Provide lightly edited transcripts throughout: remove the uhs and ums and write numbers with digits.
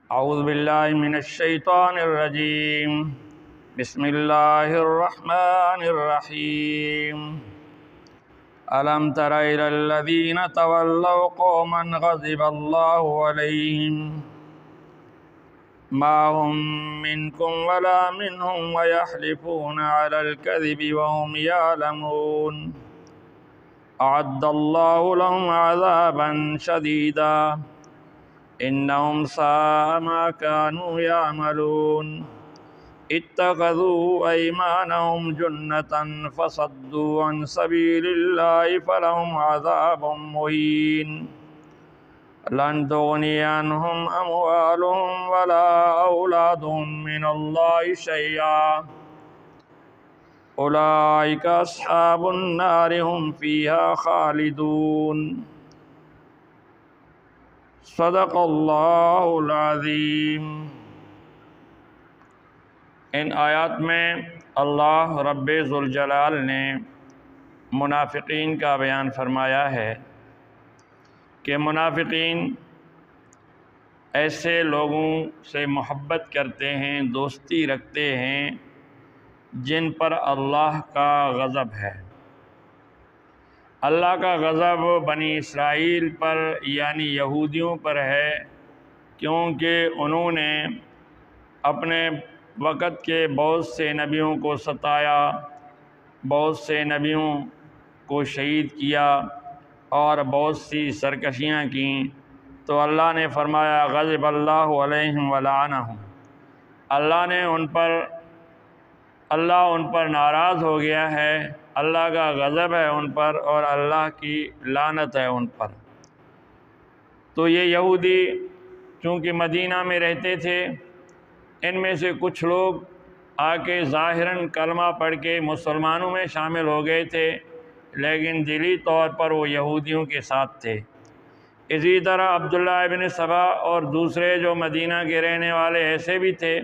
اعوذ باللہ من الشیطان الرجیم بسم اللہ الرحمن الرحیم الم تر الی الذین تولوا قوما غضب اللہ علیہم ما هم منکم ولا منهم ویحلفون علی الکذب وهم یعلمون اعد اللہ لهم عذابا شدیدا انہم ساء ما كانوا يعملون اتخذوا ایمانهم جنة فصدوا عن سبیل اللہ فلهم عذاب مہین لن تغنی عنهم اموالهم ولا اولادهم من اللہ شیئا اولئک اصحاب النار هم فیہا خالدون صدق اللہ العظیم۔ ان آیات میں اللہ رب ذوالجلال نے منافقین کا بیان فرمایا ہے کہ منافقین ایسے لوگوں سے محبت کرتے ہیں، دوستی رکھتے ہیں جن پر اللہ کا غضب ہے۔ اللہ کا غضب بنی اسرائیل پر یعنی یہودیوں پر ہے، کیونکہ انہوں نے اپنے وقت کے بہت سے نبیوں کو ستایا، بہت سے نبیوں کو شہید کیا اور بہت سی سرکشیاں کیں، تو اللہ نے فرمایا غضب اللہ علیہم ولعنہم، اللہ ان پر ناراض ہو گیا ہے، اللہ کا غضب ہے ان پر اور اللہ کی لعنت ہے ان پر۔ تو یہ یہودی چونکہ مدینہ میں رہتے تھے، ان میں سے کچھ لوگ آ کے ظاہراً کلمہ پڑھ کے مسلمانوں میں شامل ہو گئے تھے، لیکن دلی طور پر وہ یہودیوں کے ساتھ تھے۔ اسی طرح عبداللہ ابن سبا اور دوسرے جو مدینہ کے رہنے والے ایسے بھی تھے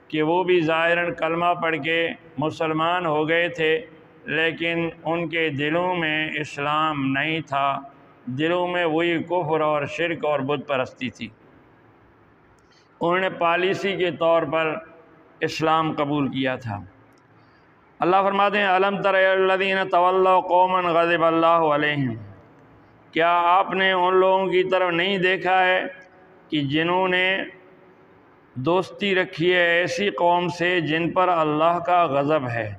کہ وہ بھی ظاہراً کلمہ پڑھ کے مسلمان ہو گئے تھے، لیکن ان کے دلوں میں اسلام نہیں تھا، دلوں میں وہی کفر اور شرک اور بت پرستی تھی۔ انہوں نے پالیسی کے طور پر اسلام قبول کیا تھا۔ اللہ فرماتے ہیں الم تر الی الذین تولوا قوما غضب اللہ علیہم، کیا آپ نے ان لوگوں کی طرف نہیں دیکھا ہے کہ جنہوں نے دوستی رکھی ہے ایسی قوم سے جن پر اللہ کا غضب ہے،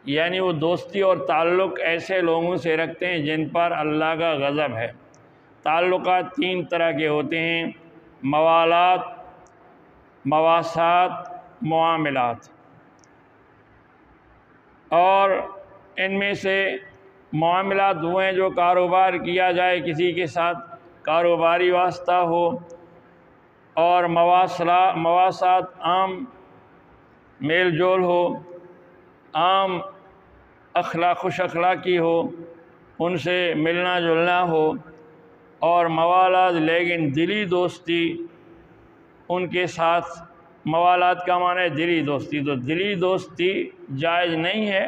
یعنی وہ دوستی اور تعلق ایسے لوگوں سے رکھتے ہیں جن پر اللہ کا غضب ہے۔ تعلقات تین طرح کے ہوتے ہیں: موالات، مواسات، معاملات۔ اور ان میں سے معاملات وہ ہیں جو کاروبار کیا جائے، کسی کے ساتھ کاروباری واسطہ ہو، اور مواسات عام میل جول ہو، عام خوش اخلاقی ہو، ان سے ملنا جلنا ہو، اور موالات لیکن دلی دوستی ان کے ساتھ۔ موالات کا معنی ہے دلی دوستی، تو دلی دوستی جائز نہیں ہے،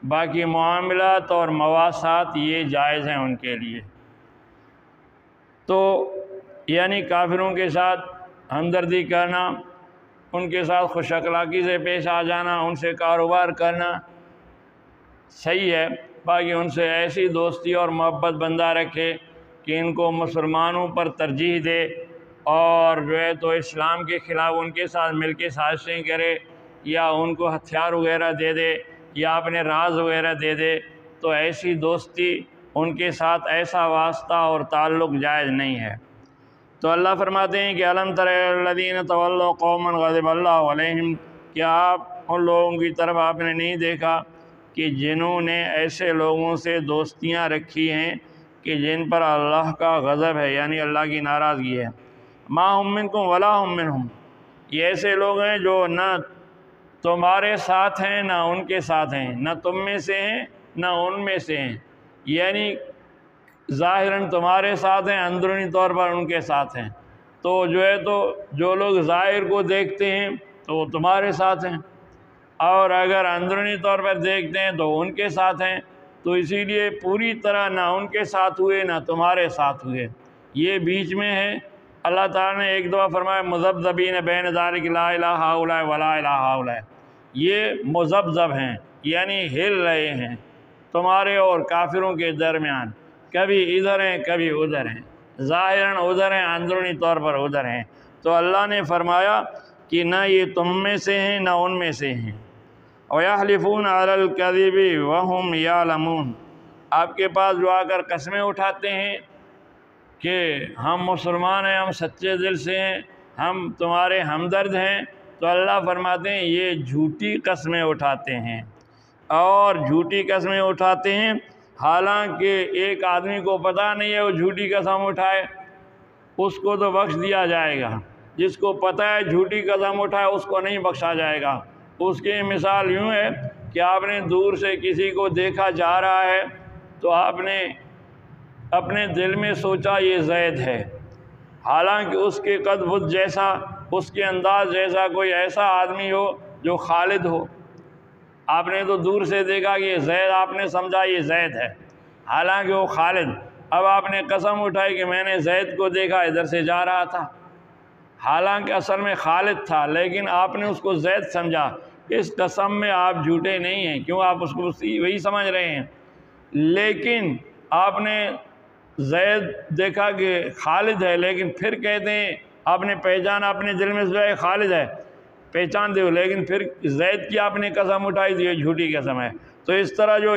باقی معاملات اور مواسات یہ جائز ہیں ان کے لیے۔ تو یعنی کافروں کے ساتھ ہمدردی کرنا، ان کے ساتھ خوش اخلاقی سے پیش آ جانا، ان سے کاروبار کرنا صحیح ہے، باقی ان سے ایسی دوستی اور محبت بندہ رکھے کہ ان کو مسلمانوں پر ترجیح دے اور جو ہے تو اسلام کے خلاف ان کے ساتھ مل کے سازشیں کرے، یا ان کو ہتھیار وغیرہ دے دے، یا اپنے راز وغیرہ دے دے، تو ایسی دوستی ان کے ساتھ ایسا واسطہ اور تعلق جائز نہیں ہے۔ تو اللہ فرماتے ہیں کہ الم تر الی الذین تولوا قوما غضب اللہ علیہم، کیا آپ ان لوگوں کی طرف آپ نے نہیں دیکھا کہ جنہوں نے ایسے لوگوں سے دوستیاں رکھی ہیں کہ جن پر اللہ کا غضب ہے، یعنی اللہ کی ناراضگی ہے۔ ما ہم منکم ولا ہم منہم، یہ ایسے لوگ ہیں جو نہ تمہارے ساتھ ہیں نہ ان کے ساتھ ہیں، نہ تم میں سے ہیں نہ ان میں سے ہیں، یعنی ظاہراً تمہارے ساتھ ہیں، اندرونی طور پر ان کے ساتھ ہیں۔ تو جو ہے تو جو لوگ ظاہر کو دیکھتے ہیں تو وہ تمہارے ساتھ ہیں، اور اگر اندرونی طور پر دیکھتے ہیں تو ان کے ساتھ ہیں، تو اسی لیے پوری طرح نہ ان کے ساتھ ہوئے نہ تمہارے ساتھ ہوئے، یہ بیچ میں ہے، اللہ تعالیٰ نے ایک دفعہ فرمایا مذبذبین بین ذالک لا الہ ہؤلاء ولا الہ ہؤلاء، یہ مذبذب ہیں یعنی ہل رہے ہیں تمہارے اور کافروں کے درمیان، کبھی ادھر ہیں کبھی ادھر ہیں، ظاہراً ادھر ہیں اندرونی طور پر ادھر ہیں۔ تو اللہ نے فرمایا کہ نہ یہ تم میں سے ہیں نہ ان میں سے ہیں۔ وَيَحْلِفُونَ عَلَى الْكَذِبِ وَهُمْ يَعْلَمُونَ، آپ کے پاس جو آ کر قسمیں اٹھاتے ہیں کہ ہم مسلمان ہیں، ہم سچے دل سے ہیں، ہم تمہارے ہمدرد ہیں، تو اللہ فرماتے ہیں یہ جھوٹی قسمیں اٹھاتے ہیں، اور جھوٹی قسمیں اٹھاتے ہیں حالانکہ ایک آدمی کو پتہ نہیں ہے وہ جھوٹی قسم اٹھائے، اس کو تو بخش دیا جائے گا، جس کو پتہ ہے جھوٹی قسم اٹھائے اس کو نہیں بخشا جائے گا۔ اس کی مثال یوں ہے کہ آپ نے دور سے کسی کو دیکھا جا رہا ہے تو آپ نے اپنے دل میں سوچا یہ زید ہے، حالانکہ اس کے قد بد جیسا، اس کے انداز جیسا کوئی ایسا آدمی ہو جو خالد ہو۔ آپ نے تو دور سے دیکھا کہ یہ زید، آپ نے سمجھا یہ زید ہے، حالانکہ وہ خالد۔ اب آپ نے قسم اٹھائی کہ میں نے زید کو دیکھا ادھر سے جا رہا تھا، حالانکہ اصل میں خالد تھا، لیکن آپ نے اس کو زید سمجھا۔ اس قسم میں آپ جھوٹے نہیں ہیں، کیوں آپ اس کو وہی سمجھ رہے ہیں، لیکن آپ نے زید دیکھا کہ خالد ہے، لیکن پھر کہتے ہیں آپ نے پہچانا، اپنے دل میں سوچا خالد ہے، پہچان دے، لیکن پھر زید کی آپ نے قسم اٹھائی تو یہ جھوٹی قسم ہے۔ تو اس طرح جو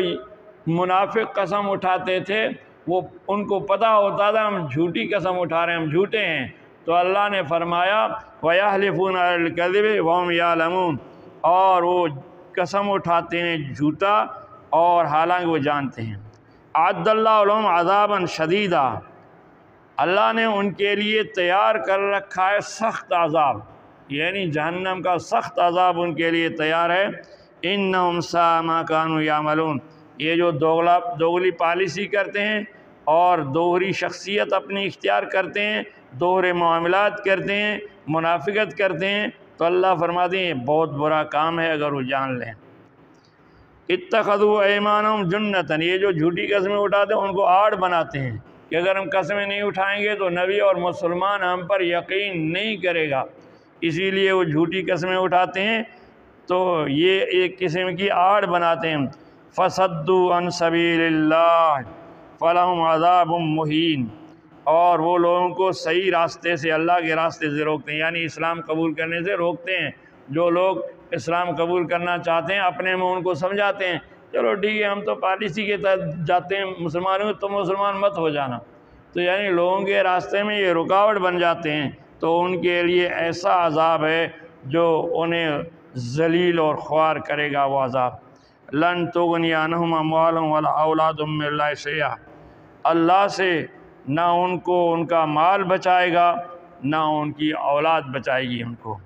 منافق قسم اٹھاتے تھے وہ ان کو پتہ ہوتا تھا ہم جھوٹی قسم اٹھا رہے ہیں، ہم جھوٹے ہیں، تو اللہ نے فرمایا وَيَحْلِفُونَ عَلَى الْكَذِبِ وَهُمْ يَعْلَمُونَ، اور وہ قسم اٹھاتے ہیں جھوٹا اور حالانکہ وہ جانتے ہیں۔ اعد اللہ لہم عذابا شدیدا، اللہ نے ان کے لیے تیار کر رکھا ہے سخت عذاب، یعنی جہنم کا سخت عذاب ان کے لیے تیار ہے۔ انہم ساء ما کانوا یعملون، یہ جو دوغلی پالیسی کرتے ہیں اور دوہری شخصیت اپنی اختیار کرتے ہیں، دوہرے معاملات کرتے ہیں، منافقت کرتے ہیں، تو اللہ فرماتے ہیں یہ بہت برا کام ہے اگر وہ جان لیں۔ اتخذوا ایمانہم جنۃ، یہ جو جھوٹی قسمیں اٹھاتے ہیں ان کو آڑ بناتے ہیں کہ اگر ہم قسمیں نہیں اٹھائیں گے تو نبی اور مسلمان ہم پر یقین نہیں کرے گا، اسی لیے وہ جھوٹی قسمیں اٹھاتے ہیں، تو یہ ایک قسم کی آڑ بناتے ہیں۔ فصدوا عن سبیل اللہ فلہم عذاب مہین، اور وہ لوگوں کو صحیح راستے سے، اللہ کے راستے سے روکتے ہیں، یعنی اسلام قبول کرنے سے روکتے ہیں۔ جو لوگ اسلام قبول کرنا چاہتے ہیں اپنے میں ان کو سمجھاتے ہیں چلو ٹھیک ہے ہم تو پالیسی کے تحت جاتے ہیں، مسلمانوں میں تم مسلمان مت ہو جانا، تو یعنی لوگوں کے راستے میں یہ رکاوٹ بن جاتے ہیں، تو ان کے لیے ایسا عذاب ہے جو انہیں ذلیل اور خوار کرے گا وہ عذاب۔ لن تغنی عنہم اموالہم ولا اولادہم من اللہ شیئا، اللہ سے نہ ان کو ان کا مال بچائے گا نہ ان کی اولاد بچائے گی ان کو۔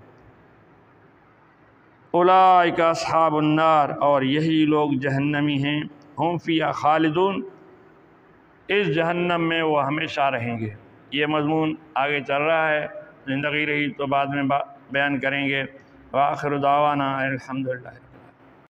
اولئک اصحاب النار، اور یہی لوگ جہنمی ہیں، ہم فیہا خالدون، اس جہنم میں وہ ہمیشہ رہیں گے۔ یہ مضمون آگے چل رہا ہے، زندگی رہی تو بعد میں بیان کریں گے۔ وآخر دعوانا الحمدللہ۔